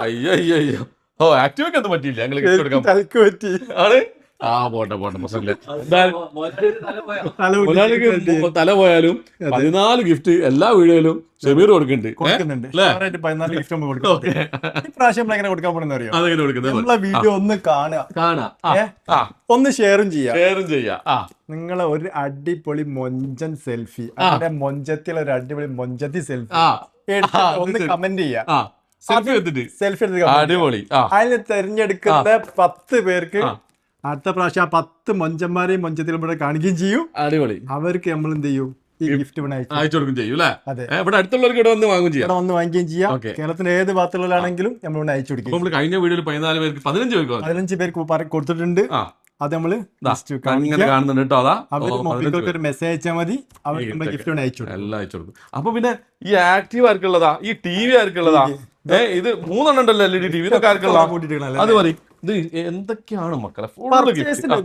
അയ്യോ അയ്യോ ഓ ആക്റ്റീവൊക്കെ ഒന്നും പറ്റിയില്ല ഞങ്ങൾ ഗിഫ്റ്റ് കൊടുക്കാൻ ആണ്. ആ പോട്ടെ പ്രശ്നമില്ല. തല പോയാലും 14 ഗിഫ്റ്റ് എല്ലാ വീഡിയോയിലും ഷമീർ കൊടുക്കുന്നുണ്ട്. വീഡിയോ ഒന്ന് ഒന്ന് ഷെയറും ചെയ്യാം. നിങ്ങളെ ഒരു അടിപൊളി മൊഞ്ചൻ സെൽഫി, അവരുടെ മൊഞ്ചത്തിൽ ഒരു അടിപൊളി മൊഞ്ചത്തി സെൽഫി ഒന്ന് കമന്റ് ചെയ്യാം. സെൽഫി അടിപൊളി. അതിന് തെരഞ്ഞെടുക്കുന്ന 10 പേർക്ക് അടുത്ത പ്രാവശ്യം ആ 10 മൊഞ്ചന്മാരെയും മൊഞ്ചത്തിലും ഇവിടെ കാണിക്കുകയും ചെയ്യും. അടിപൊളി. അവർക്ക് നമ്മൾ എന്ത് ചെയ്യും, ഈ ഗിഫ്റ്റ് അയച്ചു കൊടുക്കും ചെയ്യും അല്ലേ? ഇവിടെ അടുത്തുള്ളവർക്ക് ഇവിടെ വന്ന് വാങ്ങുകയും ചെയ്യാം. കേരളത്തിന് ഏത് ഭാഗത്തുള്ളവരാണെങ്കിലും നമ്മൾ ഇവിടെ അയച്ചു കൊടുക്കും. നമ്മൾ കഴിഞ്ഞ വീഡിയോയിൽ 15 പേർക്ക് കൊടുത്തിട്ടുണ്ട്. അത് നമ്മള് കാണുന്നുണ്ട് കേട്ടോ. അതാ മൊബൈലിലേക്ക് ഒരു മെസ്സേജ് അയച്ചാൽ മതി, അവർ ഗിഫ്റ്റ് അയച്ചു എല്ലാം അയച്ചു കൊടുക്കും. അപ്പൊ പിന്നെ ഈ ആക്റ്റീവ് ആർക്കുള്ളതാ, ഈ ടി വി ആർക്കുള്ളതാ? ഇത് 3 എണ്ണം ഉണ്ടല്ലോ LED TV. ഇതൊക്കെ ആർക്കുള്ള? അത് പറയും. ഇത് എന്തൊക്കെയാണ് മക്കളെ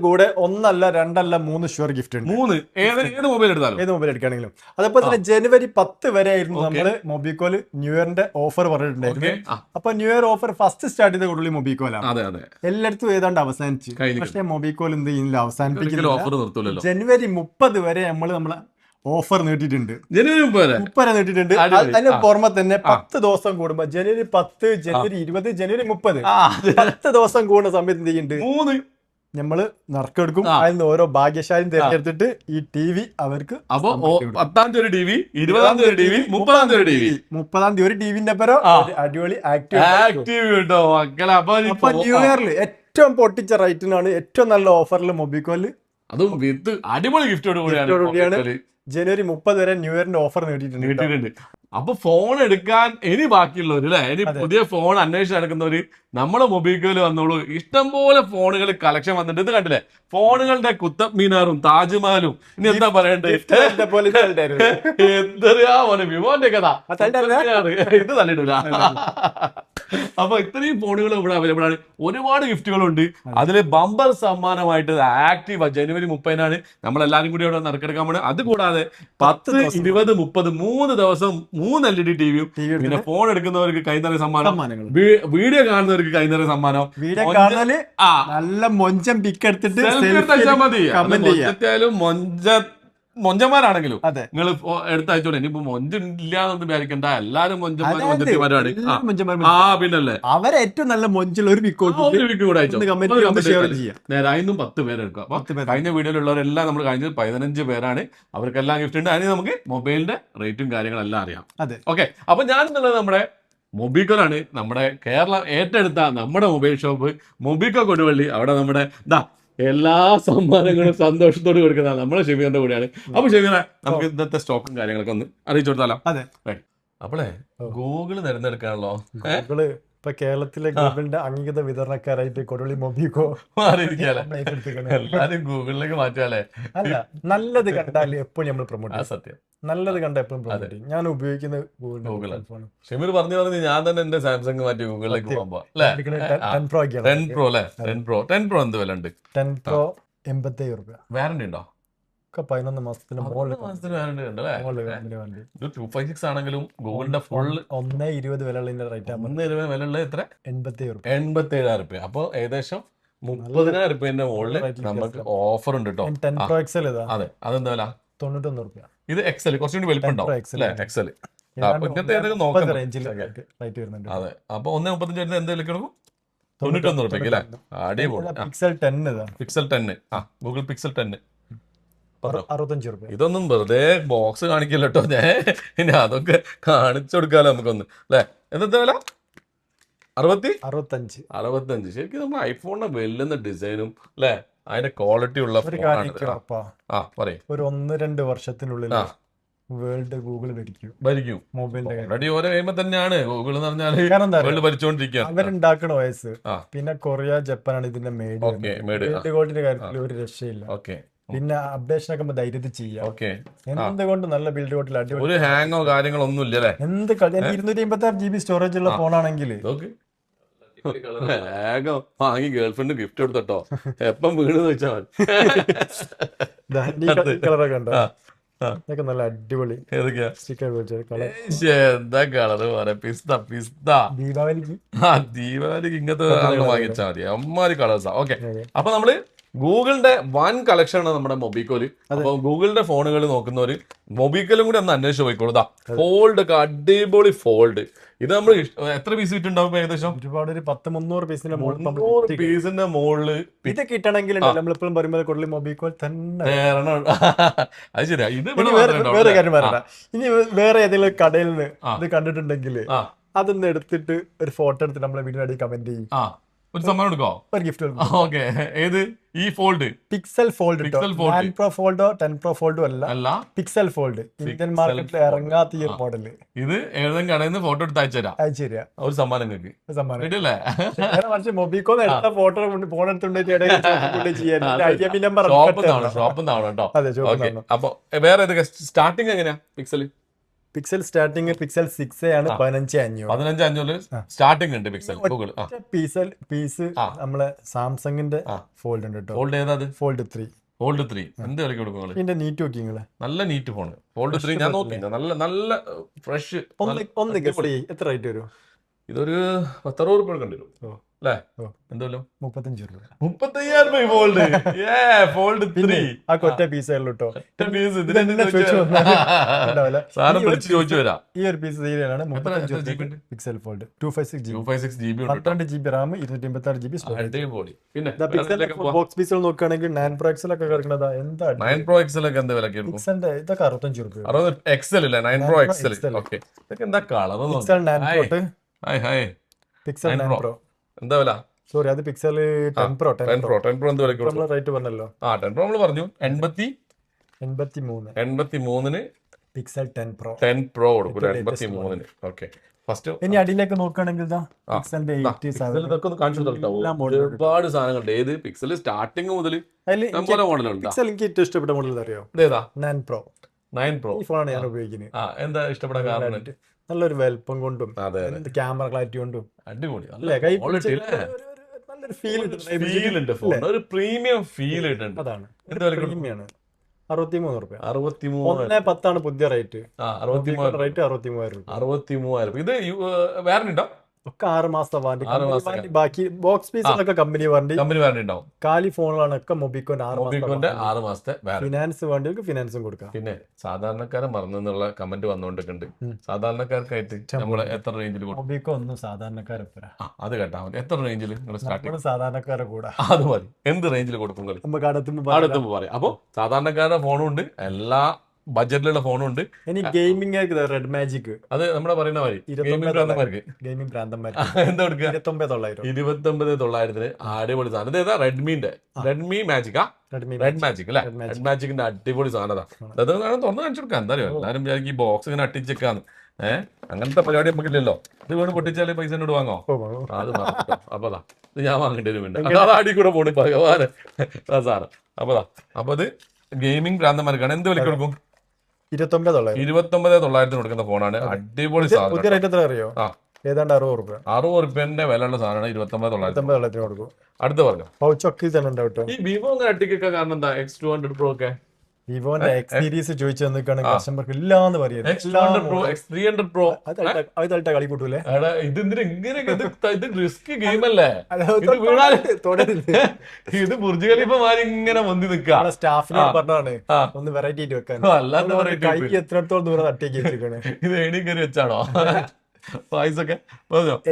കൂടെ 1 അല്ല 2 അല്ല 3 ഷുവർ ഗിഫ്റ്റ് ഉണ്ട്. 3 ഏത് മൊബൈൽ എടുത്താലും, ഏത് മൊബൈൽ എടുക്കുകയാണെങ്കിലും. അതേപോലെ തന്നെ ജനുവരി 10 വരെ ആയിരുന്നു നമ്മള് മൊബിക്കോല് ന്യൂ ഇയറിന്റെ ഓഫർ പറഞ്ഞിട്ടുണ്ടായിരുന്നു. അപ്പൊ new year offer first start ചെയ്ത കൂടുതൽ മൊബിക്കോലാണ്. എല്ലായിടത്തും ഏതാണ്ട് അവസാനിച്ചു. പക്ഷെ മൊബിക്കോൽ എന്ത് ചെയ്യുന്നില്ല, അവസാനിപ്പിക്കില്ല. ജനുവരി 30 വരെ നമ്മളെ ഓഫർ നീട്ടിയിട്ടുണ്ട്. ജനുവരി 30 നീട്ടിയിട്ടുണ്ട്. അതിന് പുറമെ തന്നെ 10 ദിവസം കൂടുമ്പോ ജനുവരി 10, ജനുവരി 20, ജനുവരി 30 10 ദിവസം കൂടുന്ന സമയത്ത് എന്ത് ചെയ്യുന്നുണ്ട്, നമ്മള് നറുക്കെടുക്കും. അതിൽ ഓരോ ഭാഗ്യശാലിയും തിരഞ്ഞെടുത്തിട്ട് ഈ TV അവർക്ക് 10-ാം തീയതി TV, 20-ാം തീയതി TV, 30-ാം തീയതി TV. 30-ാം തീയതി ഒരു ടിവിന്റെ പരം അടിപൊളി ആക്റ്റീവ് കേട്ടോ മക്കളെ. അപ്പൊ ന്യൂ ഇയറിൽ ഏറ്റവും പൊട്ടിച്ച റേറ്റിനാണ് ഏറ്റവും നല്ല ഓഫറിൽ മൊബിക്കോല്, അതും വിത്ത് അടിപൊളി ഗിഫ്റ്റോട് കൂടിയാണ് ജനുവരി 30 വരെ ന്യൂ ഇയറിന്റെ ഓഫർ നേടിയിട്ടുണ്ട്. അപ്പൊ ഫോൺ എടുക്കാൻ ഇനി ബാക്കിയുള്ളവര് അല്ലെ, ഇനി പുതിയ ഫോൺ അന്വേഷിച്ച് നടക്കുന്നവര് നമ്മുടെ മൊബൈലിൽ വന്നോളൂ. ഇഷ്ടംപോലെ ഫോണുകൾ കളക്ഷൻ വന്നിട്ട്. ഇത് കണ്ടില്ലേ, ഫോണുകളുടെ കുത്തബ് മീനാറും താജ്മഹലും. ഇനി എന്താ പറയണ്ടേ, എന്തറിയാ പോലെ വിമോന്റെ കഥ ഇത് തള്ളിയിട്ടില്ല. അപ്പൊ ഇത്രയും ഫോണുകൾ ഇവിടെ അവൈലബിൾ ആണ്. ഒരുപാട് ഗിഫ്റ്റുകളുണ്ട്. അതില് ബമ്പർ സമ്മാനമായിട്ട് ആക്റ്റീവ് ജനുവരി 30-നാണ് നമ്മളെല്ലാരും കൂടി ഇവിടെ നറുക്കെടുക്കാൻ പോണത്. അതുകൂടാതെ 10, 20, 30 3 ദിവസം 3 LED ടിവിയും, പിന്നെ ഫോൺ എടുക്കുന്നവർക്ക് കൈനിറയ സമ്മാനം, വീഡിയോ കാണുന്നവർക്ക് കൈനിറയ സമ്മാനം. നല്ല മൊഞ്ചം പിക്ക് എടുത്തിട്ട് മൊഞ്ചത്തായാലും മൊഞ്ചന്മാരാണെങ്കിലും നിങ്ങൾ എടുത്തയച്ചോളൂ. ഇനിയിപ്പോ മൊഞ്ചില്ലാന്നൊന്നും വിചാരിക്കണ്ട, എല്ലാരും മൊഞ്ചന്മാരാണ്. പിന്നല്ലേ അവരെ ഏറ്റവും നല്ല മൊഞ്ചുള്ള ഒരു പിക്ക് കൂടെ അയച്ചോ. നേരെ അതിനും 10 പേരെടുക്കുക. കഴിഞ്ഞ വീഡിയോയിലുള്ളവരെല്ലാം നമ്മൾ കഴിഞ്ഞത് 15 പേരാണ്. അവർക്കെല്ലാം ഗിഫ്റ്റ് ഉണ്ട്. അതിന് നമുക്ക് മൊബൈലിന്റെ റേറ്റും കാര്യങ്ങളെല്ലാം അറിയാം. ഓക്കെ, അപ്പൊ ഞാനെന്നുള്ളത് നമ്മുടെ മൊബിക്കോലാണ്. നമ്മുടെ കേരളം ഏറ്റെടുത്ത നമ്മുടെ മൊബൈൽ ഷോപ്പ് മൊബിക്കോ കൊടുവള്ളി. അവിടെ നമ്മുടെ എല്ലാ സമ്മാനങ്ങളും സന്തോഷത്തോട് കൊടുക്കുന്നതാണ് നമ്മുടെ ഷെമീറിന്റെ കൂടെയാണ്. അപ്പൊ ഷെമീറെ, നമുക്ക് ഇന്നത്തെ സ്റ്റോക്കും കാര്യങ്ങളൊക്കെ ഒന്ന് അറിയിച്ചു കൊടുത്താലോ? അപ്പോളേ ഗൂഗിള് തിരഞ്ഞെടുക്കാണല്ലോ. ഇപ്പൊ കേരളത്തിലെ ഗൂഗിളിന്റെ അംഗീകൃത വിതരണക്കാരായിട്ട് കൊടുവള്ളി മൊബിക്കോ മാറിയിരിക്കാല്ലേ. എല്ലാരും ഗൂഗിളിലേക്ക് മാറ്റാല്ലേ. അല്ല, നല്ലത് കണ്ടാൽ എപ്പോഴും നമ്മൾ പ്രൊമോട്ട്. സത്യം, നല്ലത് കണ്ട എപ്പോഴും പ്രൊമോട്ട് ചെയ്യും. ഞാൻ ഉപയോഗിക്കുന്നത് ഗൂഗിളാണ്. ഷെമീർ പറഞ്ഞു ഞാൻ തന്നെ എന്റെ സാംസങ് മാറ്റി ഗൂഗിളിലേക്ക് പോകുമ്പോ 10 Pro എന്ത് വില ഉണ്ട്? 10 Pro 87 രൂപ. വാറന്റി ഉണ്ടോ? 11 മാസത്തിന് വാറന്റി ഉണ്ട് അല്ലേ? 256 ആണെങ്കിലും ഗൂഗിളിന്റെ ഫുൾ 1.20 വിലയുള്ള റേറ്റ്. 1.20 വിലയുള്ള എത്ര? 87,000 രൂപ. അപ്പൊ ഏകദേശം 30,000 രൂപന്റെ മുകളിൽ നമുക്ക് ഓഫർ ഉണ്ട് കേട്ടോ. 10 Pro XL അതെ, അതെന്താ വില? 91 രൂപ. ഇത് എക്സൽ കുറച്ചുകൂടി വലിപ്പുണ്ടാവും അല്ലേ? എക്സൽ ഇങ്ങനത്തെ ഏതൊക്കെ നോക്കാം. അതെ, അപ്പൊ 1.35 വരുന്നത് എന്ത് വിലക്ക് കൊടുക്കും? 91 രൂപയ്ക്ക് അല്ലേ? അടിപൊളി. പിക്സൽ 10 ഗൂഗിൾ പിക്സൽ 10 65 രൂപ. ഇതൊന്നും വെറുതെ ബോക്സ് കാണിക്കില്ല കേട്ടോ. ഇനി അതൊക്കെ കാണിച്ചു കൊടുക്കാലോ നമുക്കൊന്ന് അല്ലേ? എന്താ വില? 65. ശരിക്കും നമ്മൾ ഐഫോണിനെ വെല്ലുന്ന ഡിസൈനും അല്ലേ, അതിന്റെ ക്വാളിറ്റി ഉള്ള ഒരു 1-2 വർഷത്തിനുള്ളിൽ വേൾഡ് ഗൂഗിൾ ഭരിക്കും മൊബൈലിന്റെ. ഓരോ കഴിയുമ്പോ തന്നെയാണ് ഗൂഗിൾ എന്ന് പറഞ്ഞാൽ ഭരിച്ചുകൊണ്ടിരിക്കുക. അവരുണ്ടാക്കണ വയസ്സ്. പിന്നെ കൊറിയ, ജപ്പാനാണ് ഇതിന്റെ വേൾഡ് ഗോൾഡിന്റെ കാര്യത്തിൽ ഒരു രക്ഷയില്ല. പിന്നെ അപ്ഡേഷൻ ഒക്കെ ധൈര്യത്തിൽ ചെയ്യാം. എന്തുകൊണ്ട് നല്ല ബിൽഡ് കോട്ടിൽ അടിപൊളി, ഒരു ഹാങ്ങോ കാര്യങ്ങളോ ഒന്നും ഇല്ലല്ലേ. എന്ത് 256 GB സ്റ്റോറേജ് ഉള്ള ഫോണാണെങ്കിൽ വേഗം വാങ്ങി ഗേൾഫ്രണ്ട് ഗിഫ്റ്റ് കൊടുത്തോ. എപ്പം വീണെന്ന് വെച്ചാൽ കളറൊക്കെ ഉണ്ടോ? ഇതൊക്കെ നല്ല അടിപൊളി ഏതൊക്കെയാ സ്റ്റിക്കർ കളർ. എന്താ കളറ് പറയാ, പിസ്ത പിസ്ത. ദീപാവലിക്ക് ദീപാവലിക്ക് ഇങ്ങനത്തെ വാങ്ങിച്ചാൽ മതി, അമ്മാതിരി കളേഴ്സാ. ഓക്കെ, അപ്പൊ നമ്മള് ഗൂഗിളിന്റെ വൻ കളക്ഷൻ ആണ് നമ്മുടെ മൊബിക്കോല്. അപ്പൊ ഗൂഗിളിന്റെ ഫോണുകൾ നോക്കുന്നവര് മൊബിക്കലും കൂടി ഒന്ന് അന്വേഷിച്ച് പോയിക്കോളൂ. ഫോൾഡ് ഒക്കെ അടിപൊളി ഫോൾഡ്. ഇത് നമ്മൾ എത്ര പീസ് വിറ്റുണ്ടാവും ഏകദേശം? ഒരുപാട്, ഒരു 10-300 പീസിന്റെ പീസിന്റെ മുകളില് ഇത് കിട്ടണമെങ്കിൽ നമ്മളിപ്പോഴും പറയുമ്പോൾ കൂടുതൽ മൊബിക്കോൾ തന്നെ. അത് ശരിയാ. ഇത് വേറെ കാര്യം പറയണ്ട, ഇനി വേറെ ഏതെങ്കിലും കടയിൽ നിന്ന് ഇത് കണ്ടിട്ടുണ്ടെങ്കിൽ അതൊന്ന് എടുത്തിട്ട് ഒരു ഫോട്ടോ എടുത്ത് നമ്മളെ വീഡിയോ അടി കമന്റ് ചെയ്യും. ഒരു സമ്മാനം എടുക്കോ? ഒരു ഗിഫ്റ്റ്. ഓക്കെ, ഏത്? ഈ fold pixel fold. 9 Pro ഫോൾഡോ 10 Pro ഫോൾഡോ അല്ല, പിക്സൽ ഫോൾഡ്. ഇന്ത്യൻ മാർക്കറ്റിൽ ഇറങ്ങാത്ത ഈ മോഡല്. ഇത് ഏതെങ്കിലും കടയിൽ നിന്ന് ഫോട്ടോ എടുത്ത് അയച്ചു തരാം. ഒരു സമ്മാനം നിങ്ങൾക്ക് കിട്ടില്ലേ? പക്ഷെ മൊബിക്കോന്ന് എടുത്ത ഫോട്ടോ ഫോൺ എടുത്തുകൊണ്ട് ഷോപ്പ് കേട്ടോ. അപ്പൊ വേറെ ഏതൊക്കെ സ്റ്റാർട്ടിങ് എങ്ങനെയാ പിക്സൽ? പിക്സൽ സ്റ്റാർട്ടിങ് പിക്സൽ 6 ആണ് 15,500 സ്റ്റാർട്ടിംഗ് ഉണ്ട് പിക്സൽ. ഗൂഗിൾ പീസ് നമ്മളെ സാംസങ്ങിന്റെ ഫോൾഡ് ഉണ്ട് കേട്ടോ. ഫോൾഡ് ഏതാ? ഫോൾഡ് 3. ഫോൾഡ് 3 എന്ത് വിലക്ക് കൊടുക്കും? ഇതിന്റെ നീറ്റ് നോക്കി നിങ്ങള്. നല്ല നീറ്റ് ഫോൺ ഫോൾഡ് 3. ഞാൻ നോക്കി, നല്ല നല്ല ഫ്രഷ്. ഒന്ന് ഗസ് ചെയ്യ്, എത്ര റേറ്റ് വരും? ഇതൊരു 10-60 രൂപ കണ്ടിരും അല്ലേ? എന്തല്ലോ 35 രൂപ. 35,000 ഫോൾഡ്. ഫോൾഡ് 3 ആ ഒറ്റ പീസേ ഉള്ളൂ കേട്ടോ. ചോദിച്ചു വരാം. ഈ ഒരു പീസ് തീരെയാണ് pixel fold 256 GB 12 GB RAM 256 GB storage. പിന്നെ ബോക്സ് പീസുകൾ നോക്കുകയാണെങ്കിൽ 9 Pro XL ഒക്കെ കിടക്കുന്നതാ. എന്താ 9 Pro XL ഒക്കെ എന്താ വില? പിക്സലിന്റെ ഇതൊക്കെ 65 രൂപ. XL ഇല്ല, 9 Pro XL. ഓക്കെ, ഇതൊക്കെ എന്താ colour? Pixel 9 Pro. Pixel 9 Pro എന്താ വില? സോറി, അത് പിക്സൽ 10 Pro. 10 Pro എന്ത് വിലക്ക്? റേറ്റ് പറഞ്ഞല്ലോ. 10 Pro നമ്മൾ പറഞ്ഞു 83 പിക്സൽ 10 Pro. 10 Pro കൊടുക്കും 83. ഓക്കെ, ഫസ്റ്റ് ഇനി അടിയിലേക്ക് നോക്കുകയാണെങ്കിൽ പിക്സലിന്റെ 87 ഇതൊക്കെ ഒന്ന് കാണിച്ചു കൊടുത്താവും. ഒരുപാട് സാധനങ്ങളുണ്ട്. ഏത് പിക്സൽ സ്റ്റാർട്ടിങ് മുതൽ മോഡലുണ്ട്. പിക്സൽ എനിക്ക് ഏറ്റവും ഇഷ്ടപ്പെട്ട മോഡൽ അറിയോ? ഏതാ? 9 Pro. 9 Pro ഈ ഫോണാണ് ഞാൻ ഉപയോഗിക്കുന്നത്. എന്താ ഇഷ്ടപ്പെടാൻ കാരണം? നല്ലൊരു വലുപ്പം കൊണ്ടും ക്യാമറ ക്ലാരിറ്റി കൊണ്ടും അടിപൊളി, നല്ലൊരു ഫീൽ ഉണ്ട്. ഒരു പ്രീമിയം ഫീൽ ഉണ്ട്. അതാണ് പ്രീമിയാണ്. 63 രൂപ. 63 പുതിയ റേറ്റ്. 63,000. ഇത് വാറന്റി ഉണ്ടോ? ഒക്കെ 6 മാസത്തെ വാറന്റി. ബാക്കി ബോക്സ് പീസിലൊക്കെ കമ്പനി വാറന്റി ഉണ്ടാവും. കാലി ഫോണുകളാണ് ഒക്കെ മൊബിക്കോന്റെ 6 മാസത്തെ ഫിനാൻസ് വേണ്ടിയവർക്ക് ഫിനാൻസും കൊടുക്കാം. പിന്നെ സാധാരണക്കാരെ മറന്നുള്ള കമന്റ് വന്നുകൊണ്ടൊക്കെ സാധാരണക്കാർക്കായിട്ട് നമ്മൾ എത്ര റേഞ്ചിൽ കൊടുക്കും? മൊബിക്കോ ഒന്നും സാധാരണക്കാരെ അത് കേട്ടാ മതി. എത്ര റേഞ്ചിൽ നിങ്ങൾ സാധാരണക്കാരെ കൂടെ അത് മതി. എന്ത് റേഞ്ചിൽ കൊടുക്കും അടുത്തുമ്പോ പറയാം. അപ്പൊ സാധാരണക്കാരുടെ ഫോണും ഉണ്ട്, എല്ലാ ബഡ്ജറ്റിലുള്ള ഫോണും ഉണ്ട്. ഇനി ഗെയിമിംഗ് റെഡ് മാജിക്, അത് നമ്മുടെ പറയുന്ന മാതിരി ഗെയിമിംഗ് പ്രാന്തന്മാർക്ക് എന്താ കൊടുക്കുക? 29,900 അടിപൊളി സാധനം. ഇത് ഏതാ? Redmi magic. റെഡ് മാജിക് അല്ലെ? റെഡ് മാജിക്കിന്റെ അടിപൊളി സാധനം. അത് തുറന്ന് കാണിച്ചു കൊടുക്കാം. എന്താ അറിയോ, എല്ലാവരും വിചാരിക്കും ഈ ബോക്സ് ഇങ്ങനെ അട്ടിച്ചേക്കാന്ന്. അങ്ങനത്തെ പരിപാടി നമുക്കില്ലല്ലോ. ഇത് വീണ് പൊട്ടിച്ചാല് പൈസ എന്നോട് വാങ്ങോ? അത് അപ്പൊ ഇത് ഞാൻ വാങ്ങേണ്ടി വരും. അതാടി കൂടെ പോണി ഭഗവാന് സാധനം. അപ്പൊ അത് ഗെയിമിംഗ് പ്രാന്തന്മാർക്കാണ്. എന്ത് വിലക്ക് കൊടുക്കും? 29,900 കൊടുക്കുന്ന ഫോണാണ്. അടിപൊളി സാധനം. അറിയോ? ഏതാണ്ട് 60 രൂപ. 60 രൂപന്റെ വിലയുള്ള സാധനമാണ് 29,900 കൊടുക്കും. അടുത്ത പറഞ്ഞു പൗച്ചൊക്കെ തന്നെ ഉണ്ടാവും. ഈ വിവോ അങ്ങനെ അട്ടിക്കൊക്കെ കാരണം എന്താ? X200 Pro ഒക്കെ വിവോന്റെ X സീരീസ് ചോദിച്ചു വന്നിട്ടാണെങ്കിൽ കസ്റ്റമർക്ക് ഇല്ലാന്ന് പറയുന്നത്. X200 Pro, X300 Pro അത് കളി കൂട്ടൂലേ? ഇത് റിസ്ക് ഗെയിം അല്ലേ? ഇത് ബുർജ് ഖലീഫ മാറി ഇങ്ങനെ വന്നി നിൽക്കുക. സ്റ്റാഫിനോട് പറഞ്ഞാണ് ഒന്ന് വെറൈറ്റി ആയിട്ട് വെക്കാൻ. അല്ലാത്ത കൈക്ക് എത്രത്തോളം ദൂരം തട്ടിയേക്ക് വെച്ചിരിക്കണേ. ഇത് ഏണി കയറി വെച്ചാണോ?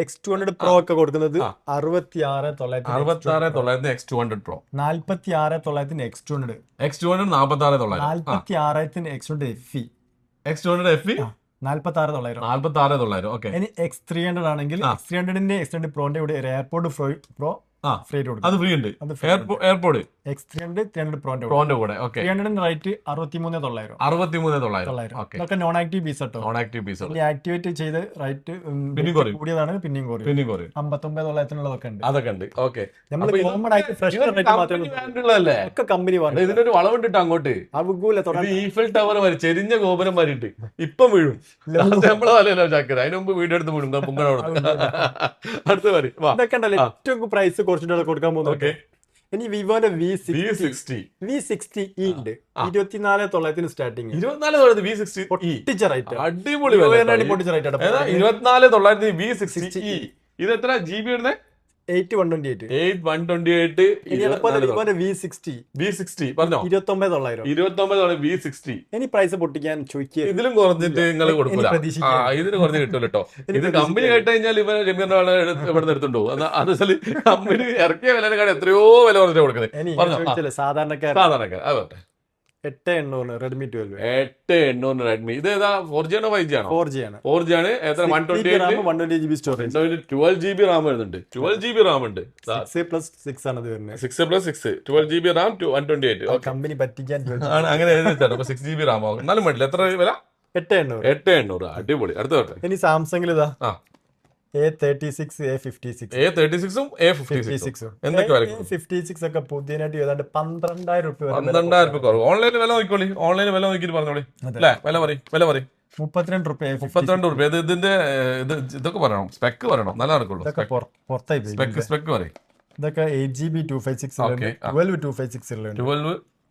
X200 Pro ഒക്കെ കൊടുക്കുന്നത് 66,900 X200 Pro. 46,900 X200. X200 46,900. 46,000 X200 FE. X200 FE 46,900. Okay. ഇനി X300 ആണെങ്കിൽ X300ന്റെ X200 Proന്റെ കൂടെ എയർപോർട്ട് Pro ഫ്രീ അത് ഫ്രീ ഉണ്ട്. എയർപോർട്ട് X300 300 പ്രോന്റെ കൂടെ. ഓക്കെ. 300 റേറ്റ് 63,900. 63,900. ഇതൊക്കെ നോൺ ആക്റ്റീവ് പീസ് കേട്ടോ. നോൺ ആക്റ്റീവ് പീസ് ആക്ടിവേറ്റ് ചെയ്ത് റേറ്റ് കൂടിയതാണ് പിന്നെയും കുറയും. 59,900 ഉണ്ട്. അതൊക്കെ ഉണ്ട്. ഓക്കെ. നമ്മൾ കോമൺ ആയിട്ട് ഫ്രഷ് റേറ്റ് മാത്രമേ ഒക്കെ കമ്പനി പറഞ്ഞു. ഇതിനൊരു വളവുണ്ടിട്ട് അങ്ങോട്ട് ഈഫൽ ടവർ വരെ ചെരിഞ്ഞ ഗോപുരം വരിട്ട് ഇപ്പം വീഴും. നമ്മളെ വലയല്ലോ ചാക്കര. അതിന് മുമ്പ് വീഡിയോ എടുത്ത് വീഴും. പൊങ്കണോട് അടുത്ത വരി. ഇതൊക്കെ ഉണ്ടല്ലോ ഏറ്റവും പ്രൈസ് കുറച്ചിട്ട് കൊടുക്കാൻ പോകുന്നത്. ഇനി വിവോന്റെ V60 V60e ഉണ്ട് 24,900 സ്റ്റാർട്ടിങ് 24,900 V60 പൊട്ടിച്ച റേറ്റ് അടിപൊളി പൊട്ടിച്ച റേറ്റ് 24,900 V60e. ഇത് എത്ര GB വരുന്നത്? 8128 V60 പറഞ്ഞോ 29,900 V60. ഇനി പ്രൈസ് പൊട്ടിക്കാൻ ചോദിക്കുക. ഇതിലും കുറഞ്ഞിട്ട് നിങ്ങൾ കൊടുക്കൂല. ഇതിന് കുറഞ്ഞ് കിട്ടുമല്ലോ കേട്ടോ. ഇത് കമ്പനി കേട്ട് കഴിഞ്ഞാൽ ഇവ രമ്യന്റെ ആളെ ഇവിടെ എടുത്തുണ്ടോ? അത് കമ്പനി ഇറക്കിയ വിലക്കാട് എത്രയോ വില കുറഞ്ഞിട്ട് കൊടുക്കുന്നത്. സാധാരണക്കാർ അതെ 8,800 റെഡ്മി 12 8,800 റെഡ്മി. ഇത് ഏതാ 4G ആണോ 5G ആണോ? 4G ആണ്. എത്ര 128 സ്റ്റോറേജ് 12GB റാം വരുന്നുണ്ട്. 12GB റാം ഉണ്ട്. 6+6 ആണ് ഇത് വരുന്നത്. 6+6 12GB റാം 128. കമ്പനി പറ്റിക്കാൻ അങ്ങനെ എഴുതിച്ചാണ്. അപ്പൊ 6GB റാം ആവും. എന്നാലും വേണ്ടില്ല. എത്ര വില? 8,800. അടിപൊളി. അടുത്ത ഇനി സാംസങ്ങിൽ ഇതാ A36 A56 ഉം A56 എന്തൊക്കെ വില? 56 ഒക്കെ പുതിയതായിട്ട് ഏതാണ്ട് 12,000 രൂപ 12,000 രൂപ കുറവ്. ഓൺലൈൻ വില നോക്കിക്കോളി. ഓൺലൈൻ വില നോക്കിയിട്ട് പറഞ്ഞോളി അല്ലേ? വില പറയും 32 രൂപ 32 രൂപ. ഇതിന്റെ ഇതൊക്കെ പറയണം. സ്പെക്ക് പറയണം. നല്ല നടക്കുള്ളൂ. സ്പെക്ക് പറയും. ഇതൊക്കെ 8GB 256 12 256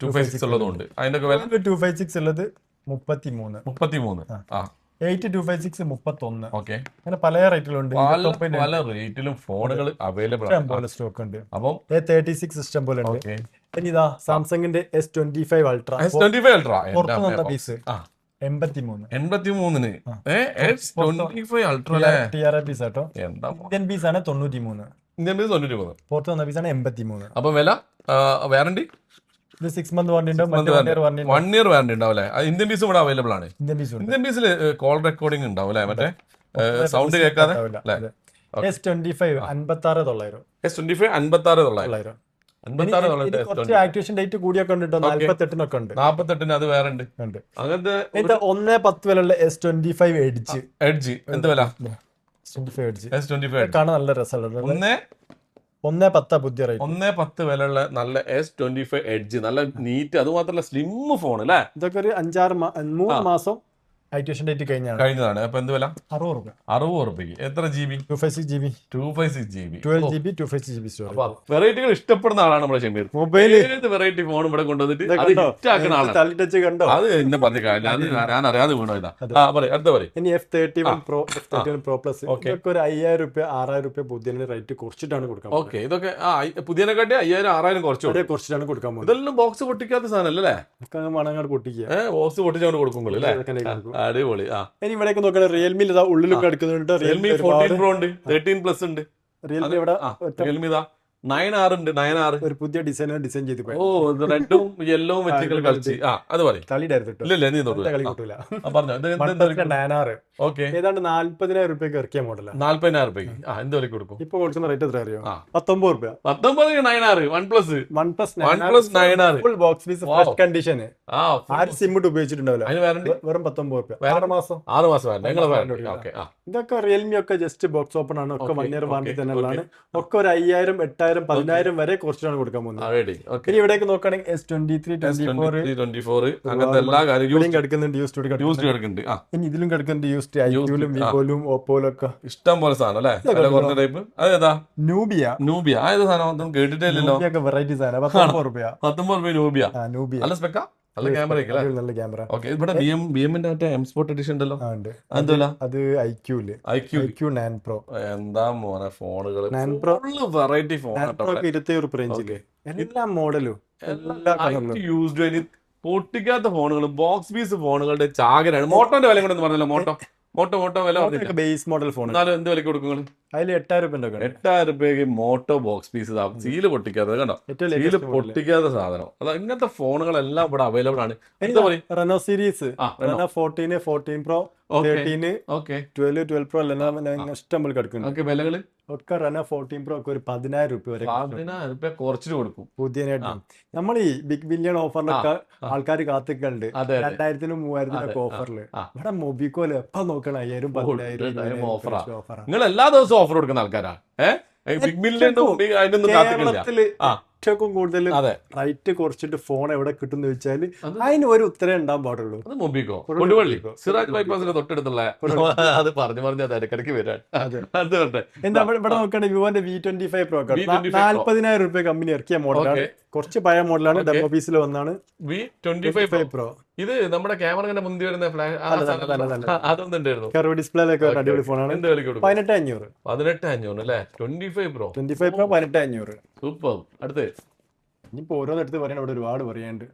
256 ഉള്ളതുകൊണ്ട് അതിന്റെ വില 256 ഉള്ളത് 33 8 256 31. ഓക്കെ, അങ്ങനെ പല റേറ്റിലുണ്ട്. പല റേറ്റിലും ഫോണുകൾ അവൈലബിൾ ആണ്. സ്റ്റോക്ക് ഉണ്ട്. അപ്പം A36 സിസ്റ്റം പോലെ ഉണ്ട്. ഇനി ഇതാ സാംസങ്ങിന്റെ S25 അൾട്രാ പുറത്ത് വന്ന piece 83 S25 ultra TRI piece ആട്ടോ. ഇന്ത്യൻ പീസ് ആണ് 93. പുറത്ത് വന്ന പീസ് ആണ് 83. അപ്പൊ വില വാറണ്ടി ഇത് 6 month വാറണ്ടി ഉണ്ടാവും. 1 year വാറണ്ടി ഉണ്ടാവും അല്ലേ? ഇന്ത്യൻ പീസ് ഇവിടെ അവൈലബിൾ ആണ്. ഇന്ത്യൻ പീസിൽ കോൾ റെക്കോർഡിംഗ് ഉണ്ടാവും അല്ലേ? മറ്റേ സൗണ്ട് കേൾക്കാതെ. S25 56,900 S25 56,900 കുറച്ച് ആക്ടിവേഷൻ ഡേറ്റ് കൂടിയൊക്കെ ഉണ്ട്. 48 ഉണ്ട്. 48 അത് വേറെ ഉണ്ട്. അങ്ങനത്തെ 1.10 വിലയുള്ള S25 എഡ്ജ് എന്ത് വില? S25 കാണാൻ നല്ല രസമുള്ള 1.10 പുതിയ റേറ്റ് 1.10 വിലയുള്ള നല്ല S25 എഡ്ജ്, നല്ല നീറ്റ്. അത് മാത്രമല്ല സ്ലിം ഫോൺ അല്ലേ? ഇതൊക്കെ ഒരു 3 മാസം ആക്ടിവേഷൻ ഡേറ്റ് കഴിഞ്ഞതാണ്. അപ്പൊ എന്ത് വില? 60 രൂപയ്ക്ക്. എത്ര GB? 256GB 12GB 256GB storage. വെറൈറ്റികൾ ഇഷ്ടപ്പെടുന്ന ആളാണ് നമ്മുടെ ഷമീർ. മൊബൈൽ ഏത് വെറൈറ്റി ഫോൺ ഇവിടെ കൊണ്ടുവന്നിട്ട് അത് ഹിറ്റ് ആക്കുന്ന ആളാണ്. കണ്ടോ? അത് എന്നെ പറഞ്ഞ കാര്യം അത് ഞാൻ അറിയാതെ വീണോ. ഇതാ അടുത്ത പറയും. ഇനി F31 Pro Plus ഇതൊക്കെ ഒരു 5,000 രൂപ 6,000 രൂപ പുതിയ റേറ്റ് കുറച്ചിട്ടാണ് കൊടുക്കാൻ. ഓക്കെ, ഇതൊക്കെ പുതിയനെ കാട്ടി 5,000 6,000 കുറച്ചിട്ടാണ് കൊടുക്കാൻ പോകുന്നത്. ഇതെല്ലാം ബോക്സ് പൊട്ടിക്കാത്ത സാധനല്ലേ? മണങ്ങാട് പൊട്ടിക്കുക. ബോക്സ് പൊട്ടിച്ചാണ് കൊടുക്കുമ്പോൾ അടിപൊളി. ഇനി ഇവിടേക്ക് നോക്കണേ റിയൽമി ഉള്ളിലും കിടക്കുന്നുണ്ട്. റിയൽമി 14 Pro ഉണ്ട്, 13 Plus ഉണ്ട്. റിയൽമി ഇവിടെ 9R ഉണ്ട്. 9R ഒരു പുതിയ ഡിസൈൻ ചെയ്ത് റെഡും യെല്ലോവും വെച്ച് കളിച്ച് അത് പറയും. ഏതാണ്ട് 40,000 രൂപയ്ക്ക് ഇറക്കിയ മോഡൽ. 40,000 രൂപയ്ക്ക് എന്ത് വില കൊടുക്കും? ഇപ്പൊ കൊടുക്കുന്ന റേറ്റ് എത്ര അറിയോ? 19 രൂപ. 19 9R OnePlus 9R full box piece first condition. SIM ഇട്ട് ഉപയോഗിച്ചിട്ടുണ്ടാവില്ല. വെറും 19 രൂപ. 6 മാസം. ഇതൊക്കെ റിയൽമി ഒക്കെ ജസ്റ്റ് ബോക്സ് ഓപ്പൺ ആണ്. ഒക്കെ 1 year വാറണ്ടി തന്നെ ഉള്ളതാണ്. ഒക്കെ ഒരു 5,000 8,000 10,000 വരെ കുറച്ചിട്ടാണ് കൊടുക്കാൻ പോകുന്നത്. ഇനി ഇവിടേക്ക് നോക്കുകയാണെങ്കിൽ S23 24 അങ്ങനത്തെ എല്ലാ കാര്യങ്ങളും കിടക്കുന്നുണ്ട്. ഇനി ഇതിലും കിടക്കുന്നുണ്ട്. ഐക്യൂലും വിവോയിലും ഓപ്പോയിലും ഒക്കെ ഇഷ്ടം പോലെ സാധനം അല്ലേ? ടൈപ്പ് അതേതാ? നൂബിയ. ഏത് സാധനം കേട്ടിട്ടേ ഇല്ലല്ലോ. വെറൈറ്റി സാധനം 19 രൂപ. 19 രൂപ. നല്ല സ്പെക്കാ, നല്ല ക്യാമറ. നല്ല ക്യാമറ. ഓക്കെ, ഇവിടെ BM-ന്റെ മറ്റേ M Sport എഡിഷൻ ഉണ്ടല്ലോ. അത് IQ 9 Pro. എന്താ മോനെ ഫോണുകൾ, 9 Pro വെറൈറ്റി ഫോൺ. 27 രൂപ റേഞ്ചില് എല്ലാ മോഡലും യൂസ്ഡ് പൊട്ടിക്കാത്ത ഫോണുകൾ, ബോക്സ് പീസ് ഫോണുകളുടെ ചാകരാണ്. മോട്ടോന്റെ വില കൊണ്ടൊന്നും പറഞ്ഞല്ലോ. മോട്ടോ വില ബേസ് മോഡൽ ഫോൺ. എന്നാലും എന്ത് വിലക്ക് കൊടുക്കും? അതിൽ 8,000 രൂപ. 8,000 രൂപയ്ക്ക് മോട്ടോ ബോക്സ് പീസ്. സീല് പൊട്ടിക്കാത്തത് കണ്ടോ? സീല് പൊട്ടിക്കാത്ത സാധനം. അത് ഇങ്ങനത്തെ ഫോണുകളെല്ലാം ഇവിടെ അവൈലബിൾ ആണ്. Reno series, Reno 14 14 Pro 13 12 Pro എല്ലാം ഇഷ്ടം പോലെ കിടക്കുന്നു. ഓക്കെ, വിലകള് ഒക്കെ റെനോ 14 Pro ഒക്കെ ഒരു 10,000 രൂപ വരെ. 10,000 രൂപ കുറച്ചിട്ട് കൊടുക്കും പുതിയതായിട്ട്. നമ്മൾ ഈ ബിഗ് ബില്യൺ ഓഫറിലൊക്കെ ആൾക്കാർ കാത്തിക്കുന്നുണ്ട്. 2,000 3,000 ഓഫറിൽ. ഇവിടെ മൊബിക്കോല് എപ്പ നോക്കണം 5,000 10,000 ഓഫറാ. നിങ്ങൾ എല്ലാ ദിവസവും ഓഫർ കൊടുക്കുന്ന ആൾക്കാരാ. ബിഗ് ബില്യൺ അതിനൊന്നും കാത്തിക്കില്ല. ഏറ്റവും കൂടുതൽ റൈറ്റ് കുറച്ചിട്ട് ഫോൺ എവിടെ കിട്ടും എന്ന് വെച്ചാൽ അതിന് ഒരു ഉത്തരം ഉണ്ടാകാൻ പാടുള്ളൂ. അത് മൊബിക്കോ കൊടുവള്ളി സിറാജ് ബൈപ്പാസിന്റെ തൊട്ടടുത്തുള്ള അത് പറഞ്ഞു അത് ഇടയ്ക്കിടയ്ക്ക് വരാൻ. എന്താ ഇവിടെ നോക്കുകയാണെങ്കിൽ വിവോന്റെ V25 Pro 40,000 രൂപ കമ്പനി ഇറക്കിയ മോഡലാണ്. കുറച്ച് പഴയ മോഡലാണ്. ഡെമോ പീസിൽ വന്നാണ് V25 Pro. ഇത് നമ്മുടെ ക്യാമറ മുന്തി വരുന്ന അതൊന്നും ഉണ്ടായിരുന്നു. കർവ് ഡിസ്പ്ലേയിലൊക്കെ അടിപൊളി ഫോണാണ്. 18,500 അല്ലേ? 25 Pro 18,500. സൂപ്പർ. അടുത്ത് ഇനിയിപ്പോ ഓരോന്നെടുത്ത് പറയാൻ ഇവിടെ ഒരുപാട് പറയാനുണ്ട്.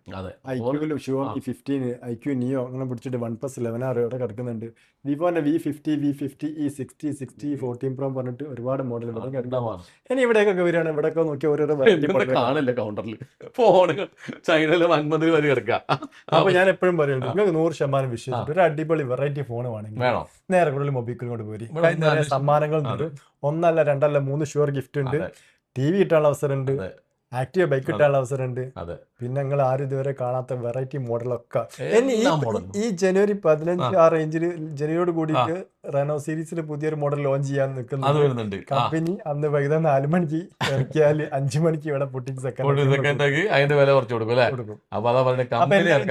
ഐക്യൂലും ഷിവോ V15 IQ Neo അങ്ങനെ പിടിച്ചിട്ട് OnePlus 11R ഇവിടെ കിടക്കുന്നുണ്ട്. വിവോന്റെ V50 V50 E60 60 14 Pro പറഞ്ഞിട്ട് ഒരുപാട് മോഡൽ ഇവിടെ കിടക്കാം. ഇനി ഇവിടെയൊക്കെ വരികയാണ്. ഇവിടെയൊക്കെ നോക്കി ഓരോരോ കാണില്ല കൗണ്ടറിൽ ഫോണുകൾ ചൈനയിലെ വൻമതിൽ വരെ കിടക്കാം. അപ്പൊ ഞാൻ എപ്പോഴും പറയുന്നത് നിങ്ങൾക്ക് 100% വിശ്വസിച്ചിട്ട് ഒരു അടിപൊളി വെറൈറ്റി ഫോൺ വേണമെങ്കിൽ നേരെ കൂടുതൽ മൊബൈൽ കൊണ്ട് പോരി. സമ്മാനങ്ങൾ ഉണ്ട്. 1 അല്ല 2 അല്ല 3 ഷുവർ ഗിഫ്റ്റ് ഉണ്ട്. TV കിട്ടാനുള്ള അവസരമുണ്ട്. ആക്റ്റീവ് ബൈക്ക് കിട്ടാനുള്ള അവസരമുണ്ട്. പിന്നെ നിങ്ങൾ ആരും ഇതുവരെ കാണാത്ത വെറൈറ്റി മോഡലൊക്കെ ഈ ജനുവരി 15 ആ റേഞ്ചിൽ ജനുവരിയോട് കൂടിയിട്ട് റെനോ സീരീസിൽ പുതിയൊരു മോഡൽ ലോഞ്ച് ചെയ്യാൻ നിൽക്കുന്നുണ്ട് കമ്പനി. അന്ന് വൈകുന്നേരം 4 മണിക്ക് ഇറക്കിയാൽ 5 മണിക്ക് ഇവിടെ അതിന്റെ വില കുറച്ച് കൊടുക്കും.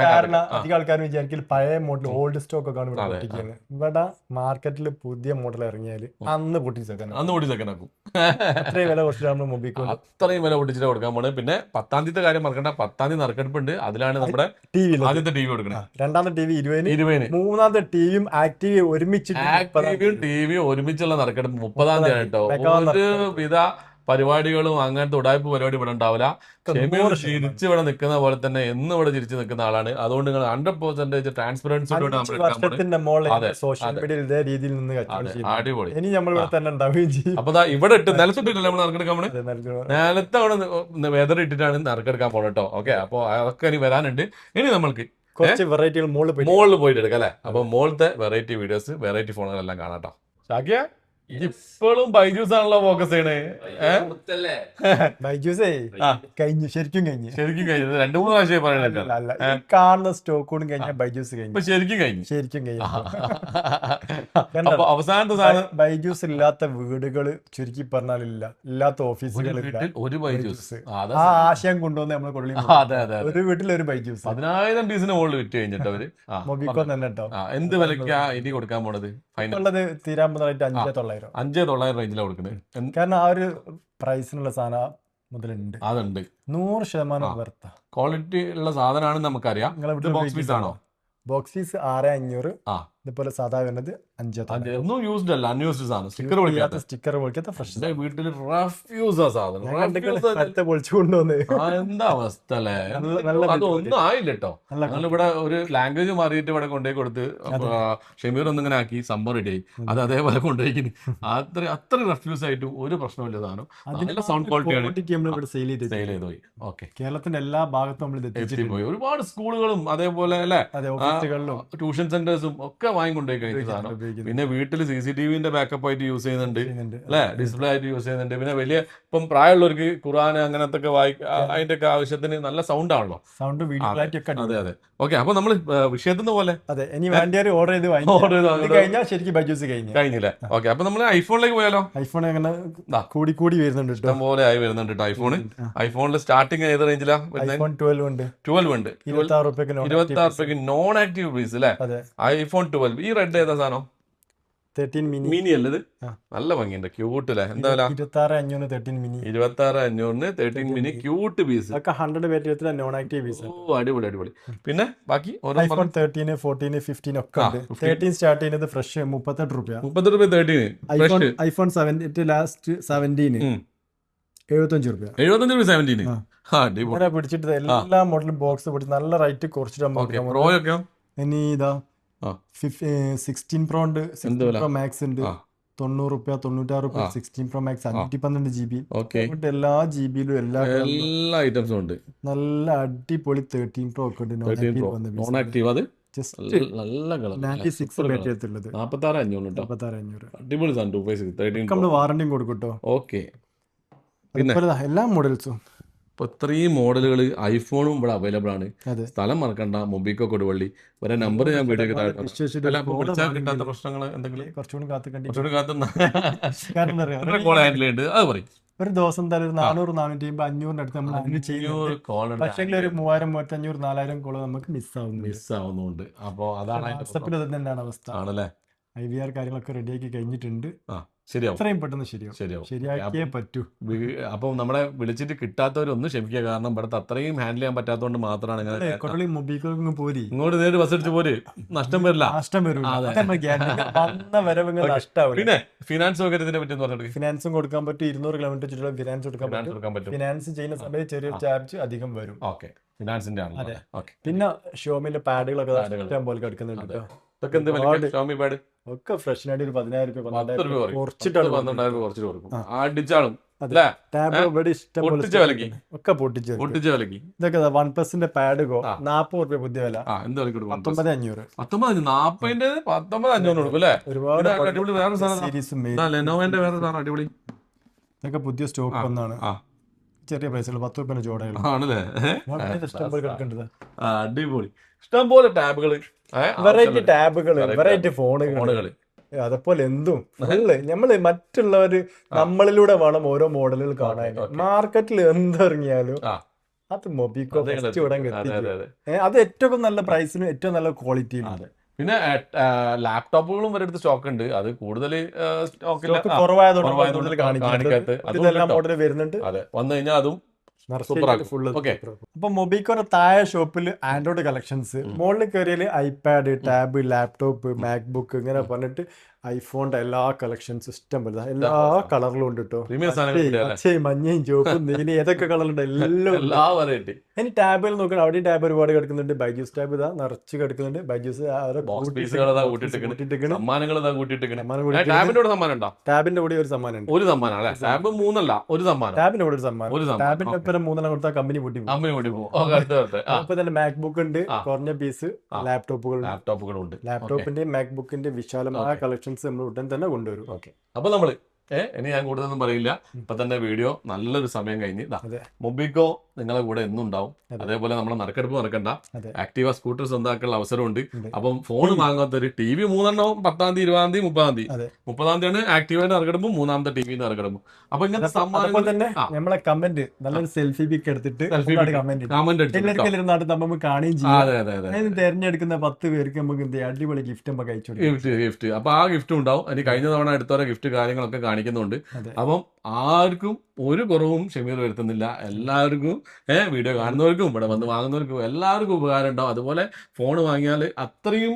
കാരണം അധികം ആൾക്കാരും വിചാരിക്കും പഴയ മോഡൽ ഓൾഡ് സ്റ്റോക്ക് ഒക്കെ ആണ് ഇവിടെ പൊട്ടിക്കുന്നത്. ഇവിടെ മാർക്കറ്റിൽ പുതിയ മോഡൽ ഇറങ്ങിയാൽ അന്ന് പൊട്ടിച്ചേക്കാൻ അത്രയും വില കുറച്ചിട്ടാണ് മൊബൈൽ അത്രയും വില പൊട്ടിച്ചിട്ട് കൊടുക്കാൻ പോണത്. പിന്നെ 10-ാം തീയതി കാര്യം മറക്കണ്ട. 10-ാം തീയതി നറുക്കെടുപ്പുണ്ട്. അതിലാണ് നമ്മുടെ ആദ്യത്തെ TV കൊടുക്കുന്നത്. രണ്ടാമത്തെ TV 20, മൂന്നാമത്തെ ടിവിയും ആക്റ്റീവ് ഒരുമിച്ചിട്ട് ടിവിയും ഒരുമിച്ചുള്ള നറുക്കെടുപ്പ് 30-ാം തീയതി കേട്ടോ. ഒരു വിധ പരിപാടികളും അങ്ങനത്തെ ഉടായ്പ പരിപാടി ഇവിടെ ഉണ്ടാവില്ല. ചിരിച്ച് ഇവിടെ നിൽക്കുന്ന പോലെ തന്നെ എന്നും ഇവിടെ ചിരിച്ചു നിൽക്കുന്ന ആളാണ്. അതുകൊണ്ട് നിങ്ങൾ 100% ട്രാൻസ്പെറൻസി അടിപൊളി. അപ്പൊ ഇവിടെ ഇട്ട് നിലത്തിട്ടില്ല നമ്മൾ നറുക്കെടുക്കാൻ പോണേ. നിലത്ത് അവിടെ വെതർ ഇട്ടിട്ടാണ് നറുക്കെടുക്കാൻ പോണേ കേട്ടോ. ഓക്കെ, അപ്പൊ അതൊക്കെ ഇനി വരാനുണ്ട്. ഇനി നമ്മൾക്ക് കുറച്ച് വെറൈറ്റികൾ മോളിൽ പോയിട്ട് എടുക്കാം അല്ലെ? അപ്പൊ മോളത്തെ വെറൈറ്റി വീഡിയോസ് വെറൈറ്റി ഫോണുകളെല്ലാം കാണാട്ടോ. ഷാക്കിയ ഇപ്പോഴും ബൈജൂസ് ആണല്ലോ ഫോക്കസ് ചെയ്യണേ. ബൈജൂസേ കഴിഞ്ഞു, ശരിക്കും കഴിഞ്ഞു 2-3 പ്രാവശ്യം പറയണ കാണുന്ന സ്റ്റോക്കോടും കഴിഞ്ഞ ബൈജൂസ് കഴിഞ്ഞു. ശരിക്കും കഴിഞ്ഞു. അവസാനത്തെ സാധനം ബൈജൂസ് ഇല്ലാത്ത വീടുകള് ചുരുക്കി പറഞ്ഞാൽ ഇല്ലാത്ത ഓഫീസുകളില്ല ഒരു ബൈജൂസ്. ആ ആശയം കൊണ്ടുവന്ന് നമ്മള് കൊള്ളി ഒരു വീട്ടിൽ ഒരു ബൈജൂസ് 10,000 പീസിന് മുകളിൽ വിറ്റ് കഴിഞ്ഞിട്ട് അവര് മൊബിക്കോ തന്നെ കേട്ടോ. എന്ത് വിലക്കാ ഇനി കൊടുക്കാൻ പോണത്? ഫൈനൽ തീരാൻ പോകുന്നതായിട്ട് 5,900 റേഞ്ചിലാണ് കൊടുക്കുന്നത്. കാരണം ആ ഒരു പ്രൈസിനുള്ള സാധനം മുതലുണ്ട്. അതുണ്ട് 100% വർത്ത ക്വാളിറ്റി ഉള്ള സാധനമാണെന്ന് നമുക്കറിയാം. ബോക്സ് പീസ് ആണോ? Box piece 6,500. ഇതുപോലെ സാധാ വരുന്നത് 5,000. ഒന്നും യൂസ്ഡ് അല്ല, അൺയൂസ്ഡ് സാധനം. സ്റ്റിക്കർ പൊളിക്കാത്ത ഫ്രഷ് വീട്ടിൽ റഫ്യൂസ് ആ സാധനം. പൊളിച്ചു കൊണ്ടുവന്ന് എന്താ അവസ്ഥ അല്ലേ? അതൊന്നും ആയില്ല കേട്ടോ. ഞങ്ങളിവിടെ ഒരു ലാംഗ്വേജ് മാറിയിട്ട് ഇവിടെ കൊണ്ടുപോയി കൊടുത്ത് ഷമീർ ഒന്നിങ്ങനെ ആക്കി സംഭവം റെഡി ആയി. അത് അതേപോലെ കൊണ്ടുപോയി. അത്ര റഫ്യൂസ് ആയിട്ടും ഒരു പ്രശ്നമില്ല സാധനം. നല്ല സൗണ്ട് ക്വാളിറ്റിയാണ് സെയിൽ ചെയ്ത് പോയി. ഓക്കെ, കേരളത്തിന്റെ എല്ലാ ഭാഗത്തും നമ്മൾ എത്തിപ്പോയി. ഒരുപാട് സ്കൂളുകളും അതേപോലെ അല്ലെ ട്യൂഷൻ സെന്റേഴ്സും ഒക്കെ വാങ്ങിക്കൊണ്ടുപോയി കഴിഞ്ഞ സാധനം. പിന്നെ വീട്ടിൽ CCTVന്റെ ബാക്കപ്പ് ആയിട്ട് യൂസ് ചെയ്യുന്നുണ്ട് അല്ലെ, ഡിസ്പ്ലേ ആയിട്ട് യൂസ് ചെയ്യുന്നുണ്ട്. പിന്നെ വലിയ ഇപ്പം പ്രായമുള്ളവർക്ക് ഖുർആൻ അങ്ങനത്തെ ഒക്കെ അതിന്റെ ഒക്കെ ആവശ്യത്തിന് നല്ല സൗണ്ട് ആണല്ലോ. സൗണ്ട് വീഡിയോ ക്ലാരിറ്റി ഒക്കെ. അതെ. ഓക്കെ, അപ്പൊ നമ്മൾ വിഷയത്തിന് പോലെ ഇനി വേണ്ടിയൊരു ഓർഡർ ചെയ്ത് കഴിഞ്ഞാൽ ശരിക്കും ബൈജൂസ് കഴിഞ്ഞില്ലേ? ഓക്കെ, അപ്പൊ നമ്മൾ ഐഫോണിലേക്ക് പോയാലോ? ഐഫോൺ അങ്ങനെ കൂടി വരുന്നുണ്ട്, ഇഷ്ടം പോലെ ആയി വരുന്നുണ്ട് കേട്ടോ. ഐഫോണിൽ സ്റ്റാർട്ടിങ് ഏത് റേഞ്ചിലാ? 12 ഉണ്ട്. 26 രൂപയ്ക്ക് നോൺ ആക്റ്റീവ് പീസ് അല്ലേ? iPhone 12. ഈ റെഡ് ഏതാ സാധനം? 13 മിനി അല്ലത്? നല്ല ഭംഗിയുണ്ട്, ക്യൂട്ട് അല്ലേ? എന്താ 26,500 13 mini. 26,500 13 mini cute piece. 100 battery non active piece. ഓ, അടിപൊളി. പിന്നെ ബാക്കി iPhone 13 14 15 ഒക്കെ ഉണ്ട്. 13 സ്റ്റാർട്ട് ചെയ്യുന്നത് ഫ്രഷ് 38 രൂപ. 13. iPhone 7 ലാസ്റ്റ് 17 75 രൂപ. 75 രൂപ 17. പിടിച്ചിട്ട് എല്ലാ മോഡലും ബോക്സ് പിടിച്ച് നല്ല റേറ്റ് കുറച്ചിട്ട്. ഇനി ഇതാ 16 Pro ഉണ്ട്, 16 Pro Max ഉണ്ട്. 90 രൂപ 96 രൂപ 16 Pro Max 512 GB. എല്ലാ ജിബിയിലും എല്ലാ ഐറ്റംസും ഉണ്ട്. നല്ല അടിപൊളി 13 Pro ഒക്കെ ഉണ്ട്. നോൺ ആക്റ്റീവ് അത് നല്ല കളർ 96 ബാറ്ററി എടുത്തുള്ളത്. 46,500 അടിപൊളി സാധനം. നമ്മൾ വാറണ്ടിയും കൊടുക്കട്ടോ. ഓക്കെ, എല്ലാ മോഡൽസും ഇത്രയും മോഡലുകൾ ഐഫോണും ഇവിടെ അവൈലബിൾ ആണ്. സ്ഥലം മറക്കണ്ട, മൊബിക്കോ കൊടുവള്ളി. ഒരു നമ്പർ ഞാൻ വീഡിയോ കിട്ടാത്ത പ്രശ്നങ്ങൾ എന്തെങ്കിലും കുറച്ചുകൂടി കാത്തുണ്ട് അത് പറയും. ഒരു ദിവസം എന്തായാലും ഒരു 400-450-500 അടുത്ത് നമ്മൾ അതിന് ചെയ്യുന്നത്. പക്ഷേ ഒരു 3000-3500-4000 കോള് നമുക്ക് മിസ്സാവുന്നുണ്ട്. അപ്പോൾ അതാണ് വാട്സപ്പിൽ തന്നെയാണ് അവസ്ഥ. ആണല്ലേ. IVR കാര്യങ്ങളൊക്കെ റെഡിയാക്കി കഴിഞ്ഞിട്ടുണ്ട്. ശരിയാവും, എത്രയും പെട്ടെന്ന് ശരിയാക്കിയേ പറ്റൂ. അപ്പം നമ്മളെ വിളിച്ചിട്ട് കിട്ടാത്തവരൊന്നും ക്ഷമിക്കുക. കാരണം ഇവിടുത്തെ അത്രയും ഹാൻഡിൽ ചെയ്യാൻ പറ്റാത്തതുകൊണ്ട് മാത്രമാണ് ഇങ്ങോട്ട് നേരിട്ട് ബസ് അടിച്ച് പോര്. നഷ്ടം വരില്ല. പിന്നെ ഫിനാൻസ് സൗകര്യത്തിനെ പറ്റി പറഞ്ഞിട്ട് ഫിനാൻസും കൊടുക്കാൻ പറ്റും. 200 കിലോമീറ്റർ ചുറ്റുള്ള ഫിനാൻസ് കൊടുക്കാൻ പറ്റും. ഫിനാൻസ് ചെയ്യുന്ന സമയത്ത് ചെറിയ ചാർജ് അധികം വരും. ഫിനാൻസിന്റെ പിന്നെ ഷോമിന്റെ പാഡുകളൊക്കെ ഇഷ്ടം പോലെ കിടക്കുന്നുണ്ട്. ഒക്കെ ഫ്രഷിനായിട്ട് ഒരു 10,000 രൂപ അടിച്ചാളും ഒക്കെ പൊട്ടിച്ച്. ഇതൊക്കെ OnePlus പാഡുകോ 40 രൂപ പുതിയ വില 19,500. 19,500 കൊടുക്കും അല്ലേ. ഒരുപാട് അടിപൊളി. ഇതൊക്കെ പുതിയ സ്റ്റോക്ക് ഒന്നാണ്. ചെറിയ പൈസകൾ 10 രൂപ ജോഡകൾ ആണല്ലേ. ഇഷ്ടംപോലെ കിടക്കേണ്ടത്. അടിപൊളി. ഇഷ്ടംപോലെ ടാബുകള്, വെറൈറ്റി ടാബുകള്, വെറൈറ്റി ഫോണുകള്, അതേപോലെ എന്തും നമ്മള് മറ്റുള്ളവര് നമ്മളിലൂടെ വേണം ഓരോ മോഡലുകൾ കാണാൻ. മാർക്കറ്റിൽ എന്തിറങ്ങിയാലും അത് മൊബിക്കോ അത് ഏറ്റവും നല്ല പ്രൈസിനും ഏറ്റവും നല്ല ക്വാളിറ്റിയിലും. പിന്നെ ലാപ്ടോപ്പുകളും വരെ അടുത്ത് സ്റ്റോക്ക് ഉണ്ട്. അത് കൂടുതൽ കുറവായതുകൊണ്ട് മോഡൽ വരുന്നുണ്ട്. വന്നു കഴിഞ്ഞാൽ അതും അപ്പൊ മൊബിക്കോയുടെ താഴെ ഷോപ്പിൽ ആൻഡ്രോയിഡ് കളക്ഷൻസ്, മുകളിൽ കയറിയാൽ ഐപാഡ്, ടാബ്, ലാപ്ടോപ്പ്, മാക്ബുക്ക് ഇങ്ങനെ പറഞ്ഞിട്ട് ഐഫോണിന്റെ എല്ലാ കളക്ഷൻസ് ഇഷ്ടം പോലെ എല്ലാ കളറിലും ഉണ്ട് കേട്ടോ. പച്ചയും മഞ്ഞയും ചുവപ്പും നീലയും ഏതൊക്കെ കളറുണ്ട് എല്ലാം. ഇനി ടാബിൽ നോക്കണം, അവിടെയും ടാബ് ഒരുപാട് കിടക്കുന്നുണ്ട്. ബൈജൂസ് ടാബ് ഇതാ നിറച്ച് കിടക്കുന്നുണ്ട്. ബൈജൂസ് ടാബിന്റെ കൂടെ ഒരു സമ്മാനം ഉണ്ട്. ടാബിന്റെ കൂടെ ഒരു സമ്മാനം. ടാബിന്റെ ഒപ്പം 3 കൊടുത്താൽ കമ്പനി പൊട്ടി പോകും. അപ്പൊ തന്നെ മാക്ബുക്ക് ഉണ്ട്, കുറഞ്ഞ പീസ് ലാപ്ടോപ്പുകളുണ്ട്. ലാപ്ടോപ്പിന്റെയും മാക്ബുക്കിന്റെ വിശാലമായ കളക്ഷൻ നമ്മൾ ഉടൻ തന്നെ കൊണ്ടുവരും. അപ്പൊ നമ്മള് ഇനി ഞാൻ കൂടുതലൊന്നും പറയില്ല. ഇപ്പൊ തന്നെ വീഡിയോ നല്ലൊരു സമയം കഴിഞ്ഞ് മൊബിക്കോ നിങ്ങളെ കൂടെ എന്നും ഉണ്ടാവും. അതേപോലെ നമ്മളെ നറുക്കെടുപ്പ് നടക്കണ്ട. ആക്റ്റീവ സ്കൂട്ടർ സ്വന്തമാക്കാനുള്ള അവസരമുണ്ട്. അപ്പം ഫോൺ വാങ്ങാത്തൊരു TV 3 10-ാം തീയതി, 20-ാം തീയതി, 30-ാം തീയതി. 30-ാം തീയതിയാണ് ആക്റ്റീവയുടെ നറുക്കെടുപ്പും, 3-ാമത്തെ ടിവിന്റെ നറുക്കെടുപ്പും. അപ്പൊ ഇങ്ങനത്തെ സമ്മാനം തന്നെ നമ്മളെ കമന്റ് നല്ലൊരു സെൽഫി പിക്ക് എടുത്തിട്ട് കമന്റ് നമ്മൾ കാണുകയും ചെയ്യും. തെരഞ്ഞെടുക്കുന്ന 10 പേർക്ക് നമുക്ക് അടിപൊളി ഗിഫ്റ്റ് നമുക്ക് അയച്ചു ഗിഫ്റ്റ്. അപ്പൊ ആ ഗിഫ്റ്റും ഉണ്ടാവും. ഇനി കഴിഞ്ഞ തവണ എടുത്തോരെ ഗിഫ്റ്റ് കാര്യങ്ങളൊക്കെ കാണിക്കുന്നുണ്ട്. അപ്പം ആർക്കും ഒരു കുറവും ഷമീർ വരുത്തുന്നില്ല. എല്ലാവർക്കും വീഡിയോ കാണുന്നവർക്കും ഇവിടെ വന്ന് വാങ്ങുന്നവർക്കും എല്ലാവർക്കും ഉപകാരം ഉണ്ടാവും. അതുപോലെ ഫോൺ വാങ്ങിയാൽ അത്രയും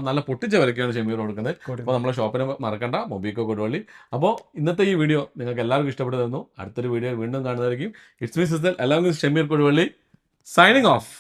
നല്ല പൊട്ടിച്ച വിലക്കാണ് ഷമീർ കൊടുക്കുന്നത്. അപ്പോൾ നമ്മളെ ഷോപ്പിനെ മറക്കണ്ട, മൊബിക്കോ കൊടുവള്ളി. അപ്പോൾ ഇന്നത്തെ ഈ വീഡിയോ നിങ്ങൾക്ക് എല്ലാവർക്കും ഇഷ്ടപ്പെട്ടു തന്നു. അടുത്തൊരു വീഡിയോ വീണ്ടും കാണുന്നതായിരിക്കും. ഇറ്റ്സ് മീ സിസ്റ്റർ, എല്ലാവർക്കും ഷമീർ കൊടുവള്ളി സൈനിങ് ഓഫ്.